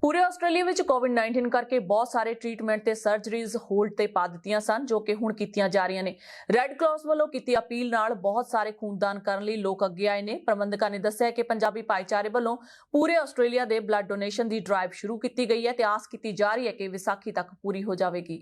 पूरे ਆਸਟ੍ਰੇਲੀਆ ਵਿੱਚ ਕੋਵਿਡ-19 ਕਰਕੇ ਬਹੁਤ ਸਾਰੇ ਟ੍ਰੀਟਮੈਂਟ ਤੇ ਸਰਜਰੀਜ਼ ਹੋਲਡ ਤੇ ਪਾ ਦਿੱਤੀਆਂ ਸਨ ਜੋ ਕਿ ਹੁਣ ਕੀਤੀਆਂ ਜਾ ਰਹੀਆਂ ਨੇ। ਰੈੱਡ ਕਰਾਸ ਵੱਲੋਂ ਕੀਤੀ ਅਪੀਲ ਨਾਲ ਬਹੁਤ ਸਾਰੇ ਖੂਨਦਾਨ ਕਰਨ ਲਈ ਲੋਕ ਅੱਗੇ ਆਏ ਨੇ। ਪ੍ਰਬੰਧਕਾਂ ਨੇ ਦੱਸਿਆ ਕਿ ਪੰਜਾਬੀ ਭਾਈਚਾਰੇ ਵੱਲੋਂ ਪੂਰੇ ਆਸਟ੍ਰੇਲੀਆ ਦੇ ਬਲੱਡ ਡੋਨੇਸ਼ਨ ਦੀ ਡਰਾਈਵ ਸ਼ੁਰੂ ਕੀਤੀ ਗਈ ਹੈ ਤੇ ਆਸ ਕੀਤੀ ਜਾ ਰਹੀ ਹੈ ਕਿ ਵਿਸਾਖੀ ਤੱਕ ਪੂਰੀ ਹੋ ਜਾਵੇਗੀ।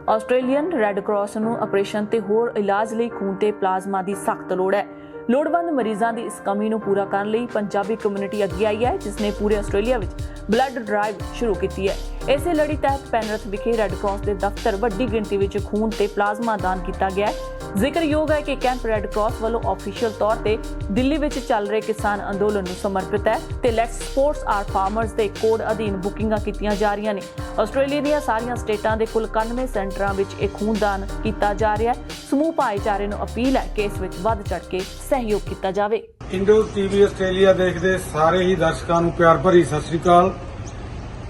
ਆਸਟ੍ਰੇਲੀਅਨ ਰੈੱਡ ਕਰਾਸ ਨੂੰ ਆਪਰੇਸ਼ਨ ਤੇ ਹੋਰ ਇਲਾਜ ਲਈ ਖੂਨ ਤੇ ਪਲਾਜ਼ਮਾ ਦੀ ਸਖਤ ਲੋੜ ਹੈ। ਲੋੜਵੰਦ ਮਰੀਜ਼ਾਂ ਦੀ ਇਸ ਕਮੀ ਨੂੰ ਪੂਰਾ ਕਰਨ ਲਈ ਪੰਜਾਬੀ ਕਮਿਊਨਿਟੀ ਅੱਗੇ ਆਈ ਹੈ ਜਿਸ ਨੇ ਪੂਰੇ ਆਸਟ੍ਰੇਲੀਆ ਵਿੱਚ ਬਲੱਡ ਡਰਾਈਵ ਸ਼ੁਰੂ ਕੀਤੀ ਹੈ। ਇਸੇ ਲੜੀ ਤਹਿਤ ਪੈਨਰਥ ਵਿਖੇ ਰੈੱਡ ਕਰਾਸ ਦੇ ਦਫ਼ਤਰ ਵੱਡੀ ਗਿਣਤੀ ਵਿੱਚ ਖੂਨ ਤੇ ਪਲਾਜ਼ਮਾ ਦਾਨ ਕੀਤਾ ਗਿਆ ਹੈ। ਜ਼ਿਕਰਯੋਗ ਹੈ ਕਿ ਕੈਂਪ ਰੈੱਡ ਕਰਾਸ ਵੱਲੋਂ ਆਫੀਸ਼ੀਅਲ ਤੌਰ ਤੇ ਦਿੱਲੀ ਵਿੱਚ ਚੱਲ ਰਹੇ ਕਿਸਾਨ ਅੰਦੋਲਨ ਨੂੰ ਸਮਰਪਿਤ ਹੈ ਤੇ ਲੈਟਸ ਸਪੋਰਟਸ ਆਰ ਫਾਰਮਰਸ ਦੇ ਕੋਡ ਅਧੀਨ ਬੁਕਿੰਗਾਂ ਕੀਤੀਆਂ ਜਾ ਰਹੀਆਂ ਨੇ। ਆਸਟ੍ਰੇਲੀਆ ਦੀਆਂ ਸਾਰੀਆਂ ਸਟੇਟਾਂ ਦੇ ਕੁੱਲ 91 ਸੈਂਟਰਾਂ ਵਿੱਚ ਇਹ ਖੂਨਦਾਨ ਕੀਤਾ ਜਾ ਰਿਹਾ ਹੈ। ਸਮੂਹ ਭਾਈਚਾਰੇ ਨੂੰ ਅਪੀਲ ਹੈ ਕਿ ਇਸ ਵਿੱਚ ਵੱਧ ਚੜ੍ਹ ਕੇ ਸਹਿਯੋਗ ਕੀਤਾ ਜਾਵੇ। ਇੰਡੋ ਟੀਵੀ ਆਸਟ੍ਰੇਲੀਆ ਦੇਖਦੇ ਸਾਰੇ ਹੀ ਦਰਸ਼ਕਾਂ ਨੂੰ ਪਿਆਰ ਭਰੀ ਸਤਿ ਸ੍ਰੀ ਅਕਾਲ।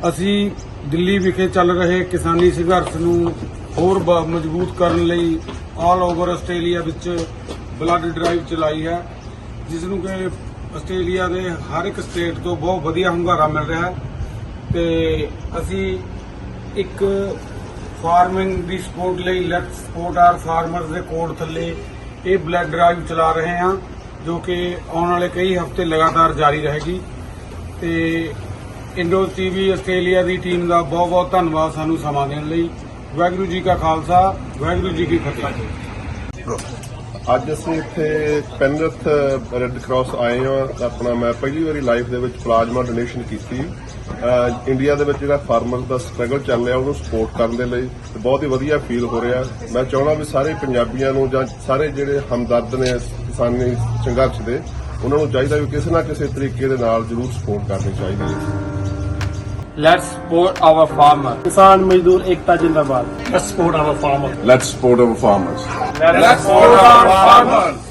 ਅਸੀਂ ਦਿੱਲੀ ਵਿਖੇ ਚੱਲ ਰਹੇ ਕਿਸਾਨੀ ਸੰਘਰਸ਼ ਨੂੰ ਹੋਰ ਮਜ਼ਬੂਤ ਕਰਨ ਲਈ ਆਲ ਓਵਰ ਆਸਟ੍ਰੇਲੀਆ ਵਿੱਚ ਬਲੱਡ ਡਰਾਈਵ ਚਲਾਈ ਹੈ ਜਿਸ ਨੂੰ ਕਿ ਆਸਟ੍ਰੇਲੀਆ ਦੇ ਹਰ ਇੱਕ ਸਟੇਟ ਤੋਂ ਬਹੁਤ ਵਧੀਆ ਹੁੰਗਾਰਾ ਮਿਲ ਰਿਹਾ ਹੈ ਤੇ ਅਸੀਂ ਇੱਕ ਫਾਰਮਿੰਗ ਦੀ ਸਪੋਰਟ ਲਈ ਲੈਟਸ ਸਪੋਰਟ ਆਰ ਫਾਰਮਰਸ ਦੇ ਕੋਡ ਥੱਲੇ ਇਹ ਬਲੱਡ ਡਰਾਈਵ ਚਲਾ ਰਹੇ ਹਾਂ ਜੋ ਕਿ ਆਉਣ ਵਾਲੇ ਕਈ ਹਫ਼ਤੇ ਲਗਾਤਾਰ ਜਾਰੀ ਰਹੇਗੀ ਤੇ ਇੰਡੋ ਟੀਵੀ ਆਸਟ੍ਰੇਲੀਆ ਦੀ ਟੀਮ ਦਾ ਬਹੁਤ ਬਹੁਤ ਧੰਨਵਾਦ ਸਾਨੂੰ ਸਮਾਂ ਦੇਣ ਲਈ। ਵਾਹਿਗੁਰੂ ਜੀ ਕਾ ਖਾਲਸਾ ਵਾਹਿਗੁਰੂ ਜੀ ਕੀ ਫਤਿਹ। ਅੱਜ ਅਸੀਂ ਇੱਥੇ ਪੈਨਰਥ ਰੈੱਡ ਕਰਾਸ ਆਏ ਹਾਂ। ਆਪਣਾ ਮੈਂ ਪਹਿਲੀ ਵਾਰੀ ਲਾਈਫ ਦੇ ਵਿੱਚ ਪਲਾਜ਼ਮਾ ਡੋਨੇਸ਼ਨ ਕੀਤੀ। ਇੰਡੀਆ ਦੇ ਵਿੱਚ ਜਿਹੜਾ ਫਾਰਮਰ ਦਾ ਸਟਰਗਲ ਚੱਲ ਰਿਹਾ ਉਹਨੂੰ ਸਪੋਰਟ ਕਰਨ ਦੇ ਲਈ ਬਹੁਤ ਹੀ ਵਧੀਆ ਫੀਲ ਹੋ ਰਿਹਾ। ਮੈਂ ਚਾਹੁੰਦਾ ਵੀ ਸਾਰੇ ਪੰਜਾਬੀਆਂ ਨੂੰ ਜਾਂ ਸਾਰੇ ਜਿਹੜੇ ਹਮਦਰਦ ਨੇ ਕਿਸਾਨੀ ਸੰਘਰਸ਼ ਦੇ ਉਹਨਾਂ ਨੂੰ ਚਾਹੀਦਾ ਵੀ ਕਿਸੇ ਨਾ ਕਿਸੇ ਤਰੀਕੇ ਦੇ ਨਾਲ ਜ਼ਰੂਰ ਸਪੋਰਟ ਕਰਨੀ ਚਾਹੀਦੀ ਹੈ। Let's support our farmers. किसान मजदूर एकता जिंदाबाद। Let's support our farmers. Let's support our farmers. Let's support our farmers.